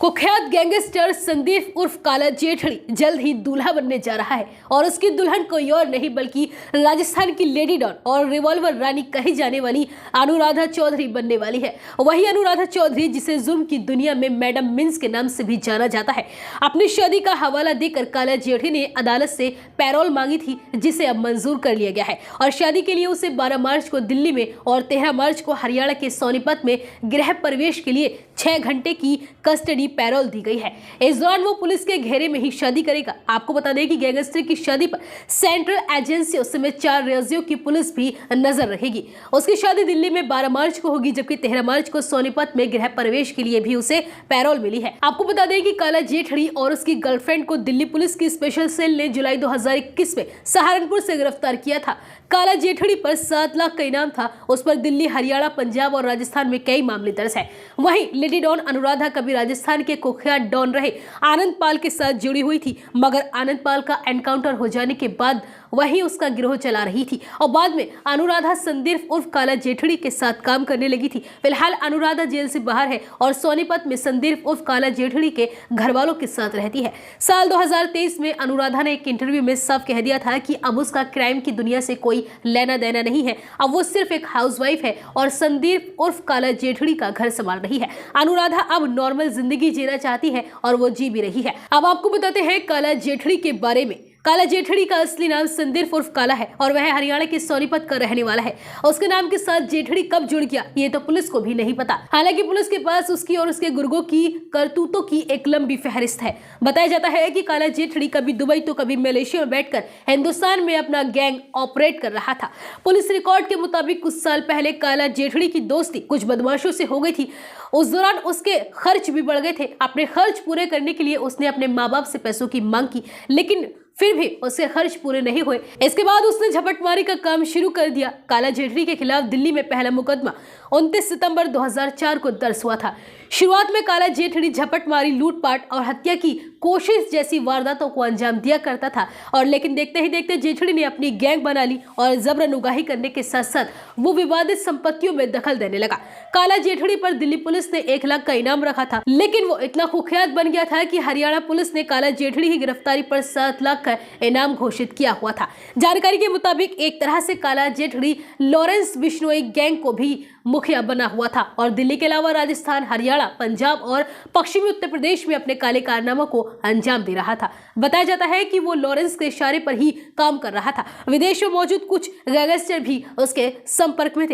कुख्यात गैंगस्टर संदीप उर्फ काला जेठड़ी जल्द ही दूल्हा बनने जा रहा है और उसकी दुल्हन कोई और नहीं बल्कि राजस्थान की लेडी डॉन और रिवॉल्वर रानी कही जाने वाली अनुराधा चौधरी बनने वाली है। वही अनुराधा चौधरी जिसे जुल्म की दुनिया में मैडम मिन्स के नाम से भी जाना जाता है, अपनी शादी का हवाला देकर काला जेठड़ी ने अदालत से पैरोल मांगी थी, जिसे अब मंजूर कर लिया गया है और शादी के लिए उसे 12 मार्च को दिल्ली में और 13 मार्च को हरियाणा के सोनीपत में गृह प्रवेश के लिए 6 घंटे की कस्टडी पैरोल दी गई है। इस दौरान वो पुलिस के घेरे में ही शादी करेगा। आपको बता दें कि गैंगस्टर की शादी पर सेंट्रल एजेंसी समेत 4 राज्यों की पुलिस भी नजर रहेगी। उसकी शादी दिल्ली में 12 मार्च को होगी, जबकि 13 मार्च को सोनीपत में गृह प्रवेश के लिए भी उसे पैरोल मिली है। आपको बता दें कि काला जेठड़ी और उसकी गर्लफ्रेंड को दिल्ली पुलिस की स्पेशल सेल ने जुलाई 2021 में सहारनपुर से गिरफ्तार किया था। काला जेठड़ी पर 7 लाख का इनाम था। उस पर दिल्ली, हरियाणा, पंजाब और राजस्थान में कई मामले दर्ज है। वहीं लेडी डॉन अनुराधा कभी राजस्थान के कुख्यात डॉन रहे आनंद पाल के साथ जुड़ी हुई थी, मगर आनंद पाल का एनकाउंटर हो जाने के बाद वही उसका गिरोह चला रही थी और बाद में अनुराधा संदीप उर्फ काला जेठड़ी के साथ काम करने लगी थी। फिलहाल अनुराधा जेल से बाहर है और सोनीपत में संदीप उर्फ काला जेठड़ी के घर वालों के साथ रहती है। साल 2023 में अनुराधा ने एक इंटरव्यू में साफ कह दिया था कि अब उसका क्राइम की दुनिया से कोई लेना देना नहीं है, अब वो सिर्फ एक हाउसवाइफ है और संदीप उर्फ काला जेठड़ी का घर संभाल रही है। अनुराधा अब नॉर्मल जिंदगी जीना चाहती है और वो जी भी रही है। अब आपको बताते हैं काला जेठड़ी के बारे में। काला जेठड़ी का असली नाम संदीप उर्फ काला है और वह हरियाणा के सोनीपत का रहने वाला है। उसके नाम के साथ जेठड़ी कब जुड़ गया ये तो पुलिस को भी नहीं पता। हालांकि पुलिस के पास उसकी और उसके गुर्गों की करतूतों की एक लंबी फहरिस्त है। बताया जाता है कि काला जेठड़ी कभी दुबई तो कभी मलेशिया में बैठकर हिंदुस्तान में अपना गैंग ऑपरेट कर रहा था। पुलिस रिकॉर्ड के मुताबिक कुछ साल पहले काला जेठड़ी की दोस्ती कुछ बदमाशों से हो गई थी। उस दौरान उसके खर्च भी बढ़ गए थे। अपने खर्च पूरे करने के लिए उसने अपने माँ बाप से पैसों की मांग की, लेकिन फिर भी उसके खर्च पूरे नहीं हुए। इसके बाद उसने झपटमारी का काम शुरू कर दिया। काला जेठड़ी के खिलाफ दिल्ली में पहला मुकदमा 29 सितंबर 2004 को दर्ज हुआ था। शुरुआत में काला जेठड़ी झपटमारी, लूटपाट और हत्या की कोशिश जैसी वारदातों को अंजाम दिया करता था और लेकिन देखते ही देखते जेठड़ी ने अपनी गैंग बना ली और जबरन उगाही करने के साथ साथ वो विवादित संपत्तियों में दखल देने लगा। काला जेठड़ी पर दिल्ली पुलिस ने 1 लाख का इनाम रखा था, लेकिन वो इतना कुख्यात बन गया था कि हरियाणा पुलिस ने काला जेठड़ी की गिरफ्तारी पर 7 लाख का इनाम घोषित किया हुआ था। जानकारी के मुताबिक एक तरह से काला जेठड़ी लॉरेंस बिश्नोई गैंग को भी मुखिया बना हुआ था और दिल्ली के अलावा राजस्थान, हरियाणा, पंजाब और पश्चिमी उत्तर प्रदेश में अपने काले कारनामों को अंजाम दे रहा था। बताया जाता है कि वो लॉरेंस के इशारे पर ही काम कर रहा था। विदेश में मौजूद कुछ गैंगस्टर भी उसके संपर्क में थे।